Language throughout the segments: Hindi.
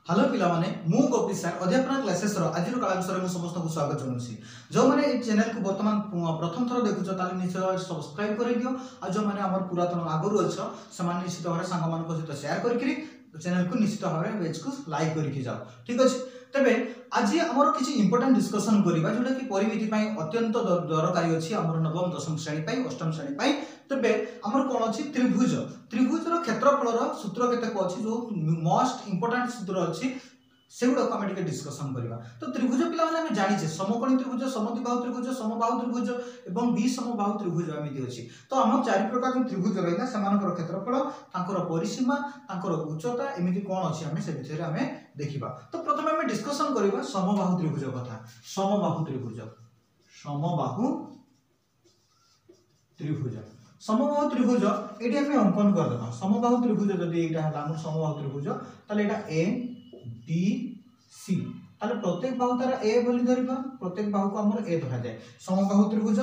हेलो पिला माने मु गोपी सर अध्यापन क्लासेस रो आज क्लास रे समस्त को स्वागत जनाउसी। जो माने ए चैनल को वर्तमान प्रथम थर देखुछ ताले निश्चय सब्सक्राइब कर दियो आ जो माने हमर पुरातन आगरु अछ समान निश्चित भाबरे सांग मान को सहित शेयर करकरी चैनल को निश्चित भाबरे पेज को लाइक करके जाओ। ठीक अछि तबे आज हमर किछि इंपोर्टेंट डिस्कशन करिबा जोटा कि परिमिति पई अत्यंत दरकारी अछि हमर नवम दशम श्रेणी पई अष्टम श्रेणी पई। तबे हमर कोन अछि त्रिभुज त्रिभुजर क्षेत्रफलर सूत्र केते को अछि जो मोस्ट इंपोर्टेंट सूत्र अछि सेगुडा को हम डिस्कशन करिबा। तो त्रिभुज पिला माने हम जानि छे समकोणी त्रिभुज समद्विबाहु त्रिभुज समबाहु त्रिभुज एवं विसमबाहु त्रिभुज एमिति अछि। तो हम चारि प्रकार जो त्रिभुज रहिला समानकर क्षेत्रफल तांकर परिसीमा तांकर उच्चता एमिति कोन अछि हम से विषय रे हम देखिबा। तो प्रथमे हम डिस्कशन करिबा समबाहु त्रिभुज कथा। समबाहु त्रिभुज समबाहु त्रिभुज समबाहु त्रिभुज एटी हम अंकन कर देबा। समबाहु त्रिभुज जदि एटा हला हम समबाहु त्रिभुज ताले एटा ए बी सी ताले प्रत्येक बाहु तारा ए बोली धरिबा प्रत्येक बाहु को हमर ए धरा जाय। समबाहु त्रिभुज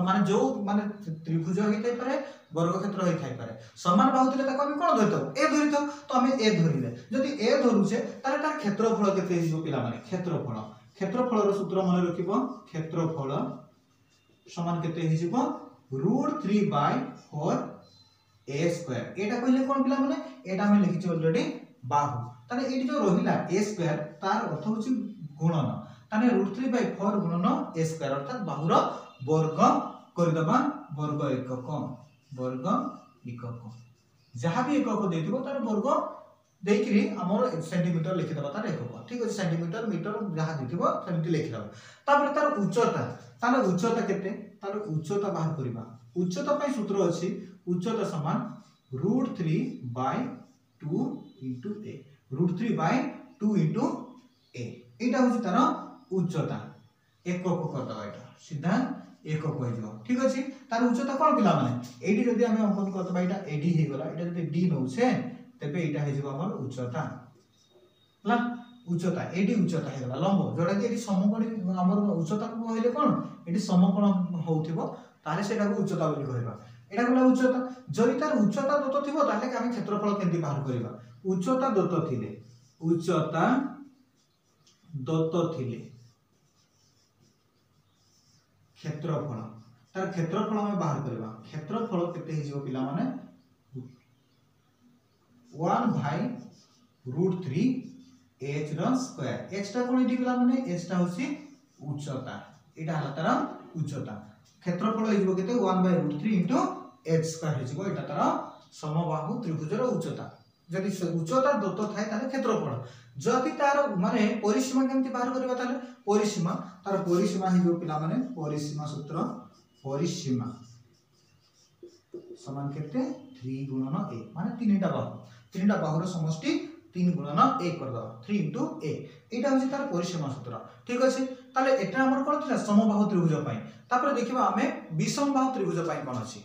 माने जो माने त्रिभुज हेतै पारे वर्ग क्षेत्र हेतै पारे समान बाहु तिले ताको हम कोन धरितो ए धरितो। तो हम ए धरिले जदि ए धरुछे ताले तार क्षेत्रफल केते हिजो पिला माने क्षेत्रफल क्षेत्रफल रो सूत्र मन रखिबो क्षेत्रफल समान केते हिजो √3/4 a स्क्वायर। एटा कहले कोन पिला माने एटा हम लिखिछ ऑलरेडी बाहु ताने एटी जो रहिला a स्क्वायर तार अर्थ होची गुणन ताने √3/4 गुणन a स्क्वायर अर्थात बाहुर वर्ग कर दबा वर्ग एकक जहां भी एकक देथिबो तार वर्ग देकरी हमर सेंटीमीटर लिखि दबा तार एकक। ठीक अछि सेंटीमीटर मीटर जहां देथिबो सेमिति लिखि दबा। तापर तार उच्चता ताने उच्चता केते तार उच्चता बाहर करिबा। उच्चता पय सूत्र अछि उच्चता समान √3/2 * a √3/2 * a एटा होछि तार उच्चता एकक कर दबा एटा सीधा एकक होय जो। ठीक अछि तार उच्चता कोन पिला माने एडी जदि हम अंकन कर दबा एटा एडी हे गला एटा जदि d नउछे तबे एटा हे जो हमर उच्चता ला उच्चता एडी उच्चता हे गला लंब जोडा कि एडी समकोणी हमर उच्चता को होइले कोन एडी समकोण होउथिबो तारे सेटा को उच्चता बोली कहबा। एटा गला उच्चता जदि तार उच्चता दत्त थिबो ताले कि हम क्षेत्रफल केंति बाहर करिबा। उच्चता दत्त थिले क्षेत्रफल तार क्षेत्रफल हम बाहर करिबा। क्षेत्रफल केते हिजो पिला माने 1/√3 h रो स्क्वायर। h टा कोन इडी पिला माने h टा होसी उच्चता एटा हला तार उच्चता क्षेत्रफल हिजो केते 1/√3 * h स्क्वायर हिजो एटा तार समबाहु त्रिभुजर उच्चता। जदि उच्चता दत्त थाए ताले क्षेत्रफल जदि तार माने परिसीमा केमति बाहर करबा ताले परिसीमा तार परिसीमा हिजो पिला माने परिसीमा सूत्र परिसीमा समान केते 3 गुणन a माने तीनटा बाहुर समष्टि 3 गुणन a कर दबा 3 * a एटा होछि तार परिसीमा सूत्र। ठीक अछि ताले एटा हमर कोन थिला समबाहु त्रिभुज पई। तापर देखिबा हमें विषमबाहु त्रिभुज पई कोन अछि।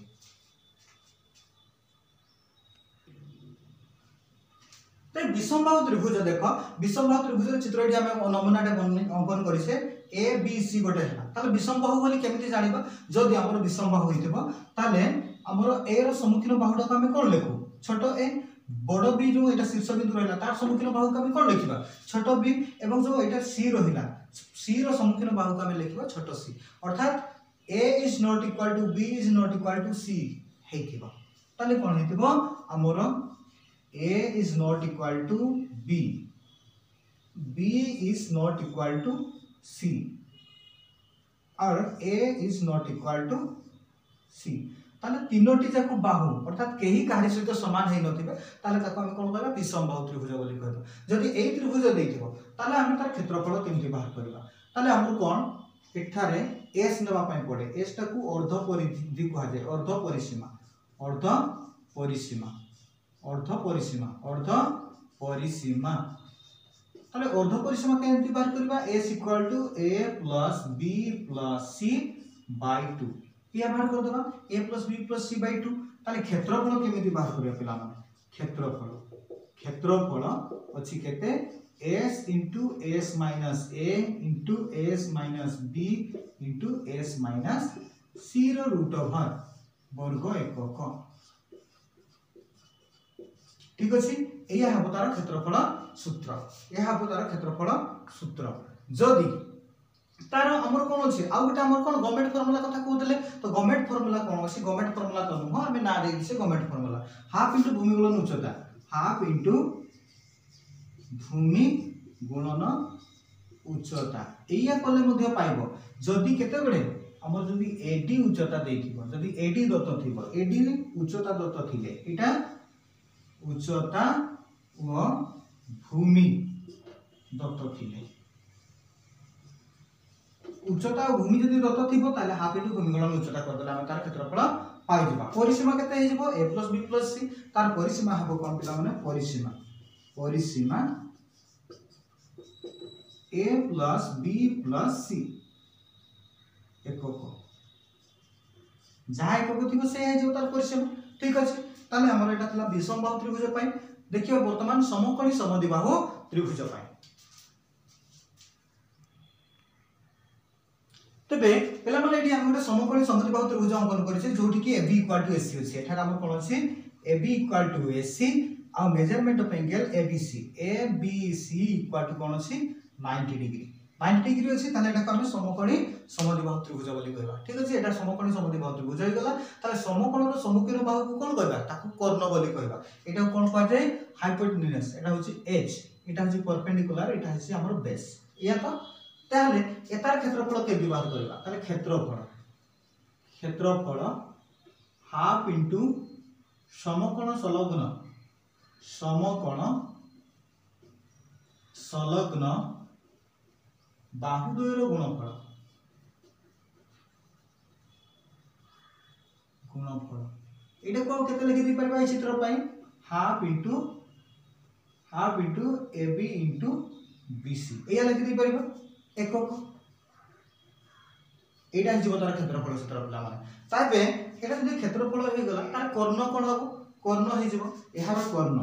तो विषमबाहु त्रिभुज देखो विषमबाहु त्रिभुजर चित्र एठी हम नमूनाटे अंकन करिसे a b c गोटे हला ताले विषमबाहु बोली केमिति जानिबा। जदि हमर विषमबाहु होइथिबो ताले हमर a रो सम्मुखीन बाहुटा को हम कोन लेखु छोट a बड़ b जो एटा शीर्ष बिंदु रहला तार सम्मुखीन बाहु को हम कोन लेखिबा छोट b एवं जो एटा c रहिला c रो सम्मुखीन बाहु को हम लेखिबा छोट c अर्थात a is not equal to b is not equal to c हेथिबा। ताले कोन हेथिबो हमर a is not equal to b b is not equal to c और a is not equal to c ताले तीनोटी जाको बाहु अर्थात केही काहरी सहित समान हेइ नथिबे ताले ताको हम कोन कहबा विषमबाहु त्रिभुज बोली कहबा। जदि एई त्रिभुज देथिबो ताले हम तार क्षेत्रफल केमति बाहर करबा। ताले हमर कोन एठारे s नबा पई पड़े s टाकू अर्ध परिधि कहा जाय अर्ध परिसीमा ताले अर्ध परिसीमा केमति बाहर करबा s = a + b + c / 2 या बाहर कर देबा a + b + c / 2 ताले क्षेत्रफल केमिति बाहर करबा पिला माने क्षेत्रफल अछि केते s * s - a * s - b * s - c row root over वर्ग एकक ठीक अछि एया हबो तार क्षेत्रफल सूत्र एया हबो तार क्षेत्रफल सूत्र जदी तार हमर कोन अछि आ गोटे हमर कोन गवर्नमेंट फार्मूला कथा कहउतले तो गवर्नमेंट फार्मूला कोन अछि गवर्नमेंट फार्मूला तो नुह हमें ना दे दिसे गवर्नमेंट फार्मूला हाफ इनटू भूमि गुणन उच्चता हाफ इनटू भूमि गुणन उच्चता एया कले मध्ये पाइबो जदी केते बडे हमर जदी एडी उच्चता देथिबो जदी एडी दत्त थिबो एडी उच्चता दत्त थिले एटा उच्चता व भूमि दत्त थिले उच्चता और भूमि जदी दत्त थिबो ताले हाफ इनटू भूमि गुणन उच्चता कर देला हम तार क्षेत्रफल पाइ जबा परिसीमा केते हे जबो a + b + c तार परिसीमा हबो कोन पिला माने परिसीमा a + b + c एकक जहा एकक थिबो से हे जो तार परिसीमा ठीक अछि ताले हमर एटा थला विषमबाहु त्रिभुज पई देखियो वर्तमान समकोणी समद्विबाहु त्रिभुज पई तबे पहला माने एटी हम गोटे समकोणी समद्विबाहु त्रिभुज अंकन करिसे जोठी कि AB = AC अछि एठार हम कोन अछि AB = AC आ मेजरमेंट ऑफ एंगल ABC = कोन अछि 90 डिग्री 90 डिग्री अछि ताले एटा हम समकोणी समद्विबाहु त्रिभुज बोली कहबा ठीक अछि एटा समकोणी समद्विबाहु त्रिभुज होय गेला ताले समकोणर सम्मुखीन बाहु को कोन कहबा ताकू कर्ण बोली कहबा एटा कोन कहै जाय हाइपोटेन्यूज एटा होछि H एटा होछि परपेंडिकुलर एटा होछि हमर बेस या तो ताले एतार क्षेत्रफल के विभाग करबा ताले क्षेत्रफल हाफ इनटू समकोण संलग्न बाहुद्वयर गुणफल एटा को केते लिखि दि परबा ई चित्र पई half into AB into BC एया लिखि दि परबा एकक एटा हिजो तार क्षेत्रफल सूत्र पिला माने ताबे एटा जदी क्षेत्रफल हे गला तार कर्ण कोन हबो कर्ण हे जबो एहार कर्ण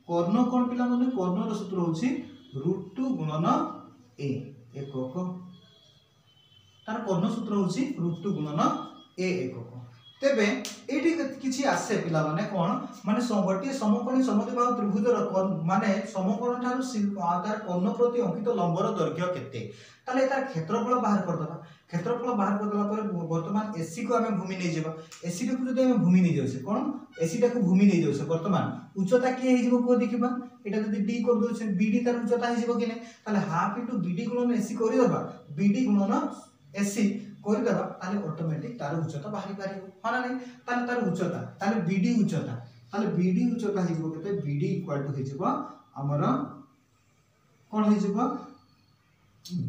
कोन पिला माने कर्ण रो सूत्र होछि √2 गुणन a एकक तार कर्ण सूत्र होछि √2 गुणन a एकक तेबे एठी किछि आसे पिला माने कोन माने गोटे समकोणी समद्विबाहु त्रिभुजर माने समकोण थारु तार कर्ण प्रति अंकित लंबर दैर्घ्य केते ताले तार क्षेत्रफल बाहर कर दबा क्षेत्रफल बाहर कर देला पर वर्तमान AC को हमें भूमि नै जेबा AC को जदि हमें भूमि नै जाउसे कोन AC को भूमि नै जाउसे वर्तमान उच्चता के हे जेबो को देखिबा एटा जदि d कर दोछे BD तार उच्चता हे जेबो कि नै ताले हाफ इनटू BD गुणन AC करि दबा BD गुणन AC करि दबा ताले ऑटोमेटिक तार उच्चता बाहरी पारिबो हाना नै ताले तार उच्चता ताले BD उच्चता हे जेबो केते BD = हे जेबो हमर कोन हे जेबो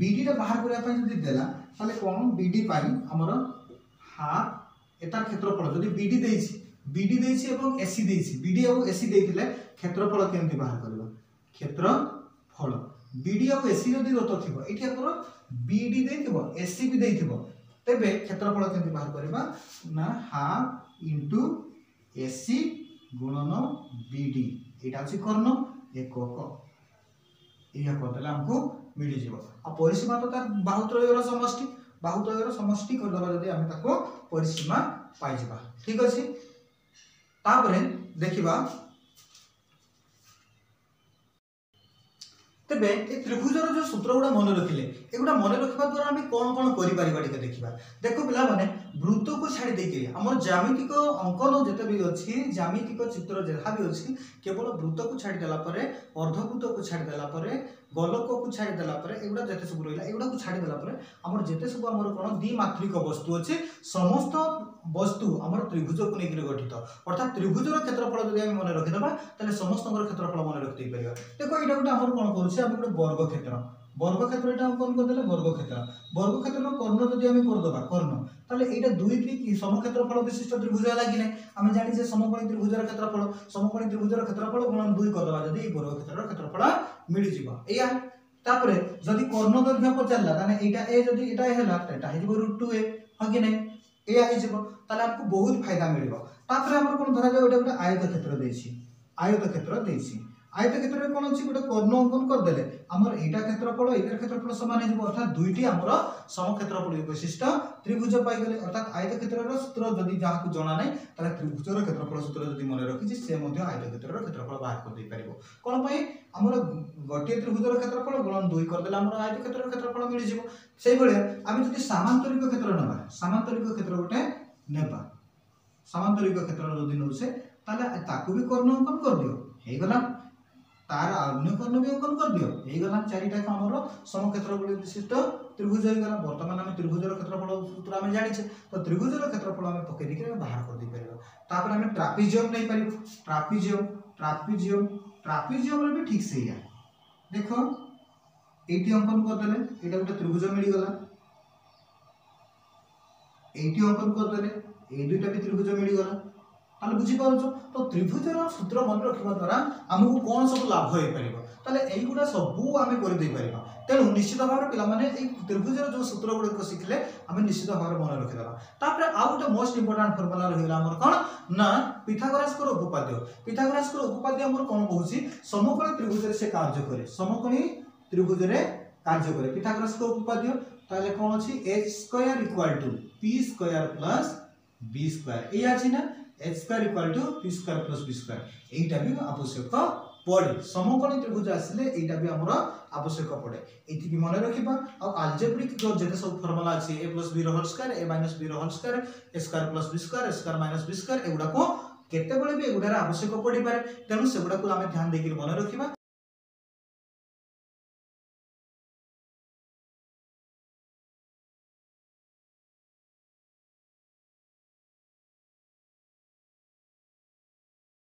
BD रे बाहर करिया पई जदि देला ताले कोन BD पाई हमर हाफ एतार क्षेत्रफल जदि BD देछि एवं AC देछि BD और AC देथिले क्षेत्रफल केमति बाहर करबा क्षेत्रफल BD और AC जदि दत्त थिबो एठी हमर BD देथिबो AC भी देथिबो तेबे क्षेत्रफल केमति बाहर करबा ना हाफ इनटू AC गुणन BD एटा अछि कर्ण एकक एया करदेला हमको मिली जीवो आ परिसीमा तो तार बाहुत्रयर समष्टि कर दबा जदी हम ताको परिसीमा पाइ जबा ठीक अछि तापरे देखिबा तेबे ए त्रिभुजर जो सूत्र गुडा मन रखिले एगुडा मन रखबा द्वारा हम कोन करि परिबा टिके देखिबा देखो पिला माने वृत्त को छाडी देके हमर ज्यामितिक अंकन जते भी अछि ज्यामितिक चित्र जेहा भी अछि केवल वृत्त को छाडी देला परे अर्धवृत्त को छाडी देला परे गोलक को छाडी देला परे एगुडा जते सब रहिला एगुडा को छाडी देला परे हमर जते सब हमर कोन द्विमात्रिक वस्तु अछि समस्त वस्तु हमर त्रिभुज को नेकि गठित अर्थात त्रिभुजर क्षेत्रफल जदि हम मन रखि दबा तले समस्तकर क्षेत्रफल मन रखि परिबा देखो एटा गुडा हमर कोन करूछि हम गुडा वर्ग क्षेत्र एटा हम कोन कर देले वर्ग क्षेत्र कर्ण जदि हम कर दबा कर्ण ताले एटा दुई की समक्षेत्रफल विशिष्ट त्रिभुज हला कि नै हम जानि जे समकोणी त्रिभुजर क्षेत्रफल गुणन 2 कर दबा जदि वर्ग क्षेत्रर क्षेत्रफल मिलि जिवो एया तापरे जदि कर्ण दैर्घ्य पचारला ताने एटा ए जदि एटा हेला एटा हे जिवो √2a ह कि नै एया हे जिवो ताले आपको बहुत फायदा मिलिबो तापरे हमर कोन धरा जाय एटा गुडा आयत क्षेत्र देछि आयतक्षेत्र में कौन अच्छी गोटे कर्ण अंकन करदे आमर एटा क्षेत्रफल समान हो अर्थात दुईटी आमर समक्षेत्रफल विशिष्ट त्रिभुज पाइगले अर्थात आयतक्षेत्र सूत्र जदि जहाँ जना ना ताले त्रिभुजर क्षेत्रफल सूत्र जदि मन रखी से आयतक्षेत्र क्षेत्रफल बाहर कर दे पारिबो कोन पई आमर गोटे त्रिभुजर क्षेत्रफल गुणन 2 करदेला आमर आयतक्षेत्र क्षेत्रफल मिल जिवो सेहि बेले आमे जदि सामांतरिक क्षेत्र नेबा सामांतरिक क्षेत्र गोटे नेबा सामांतरिक क्षेत्र जदि नउसे ताले ताकू भी कर्ण अंकन कर दियो हे गला तार अन्य कर्ण भी अंकन कर दियो हे गला चारिटा हमर समक्षेत्रफल विशिष्ट त्रिभुज हो गला वर्तमान हम त्रिभुजर क्षेत्रफल सूत्र हम जानि छे तो त्रिभुजर क्षेत्रफल हम पके दिके बाहर कर दे परिबो तापर हम ट्रापेजियम नै परिबो ट्रापेजियम रे भी ठीक से या देखो एटी अंकन कर देले एटा गोटे त्रिभुज मिली गला एटी अंकन कर देले ए दुईटा भी त्रिभुज मिली गला ताले बुझी पाउछो तो त्रिभुजर सूत्र मन रखिबा द्वारा हमहु कोन सब लाभ होय परिबो ताले एई गुडा सबु आमे कर दे परिबा तेणु निश्चित भाव पिला माने एई त्रिभुजर जो सूत्र गुड को शिखले आमे निश्चित भाव मन रखि देबा तापर आ गोटे मोस्ट इंपोर्टेंट फार्मूला रहिला हमर कोन ना पिथागोरस को उपपाद्य हमर कोन कहूची समकोणी त्रिभुज रे से कार्य करे समकोणी त्रिभुज रे कार्य करे पिथागोरस को उपपाद्य ताले कोन अछि h² = p² + b² ए आछि ना h² = p² + b² एटा भी आवश्यक पड़े समकोणी त्रिभुज आसिले एटा भी हमर आवश्यक पड़े एति भी मन रखिबा आ अलजेब्रिक जो जेते सब फार्मूला अछि a + b * 2 a - b * 2 a² + b² a² - b² एगुडा को केते बळे भी एगुडा आवश्यक पड़ी पारे तेनु सेगुडा को आमे ध्यान देकि मन रखिबा।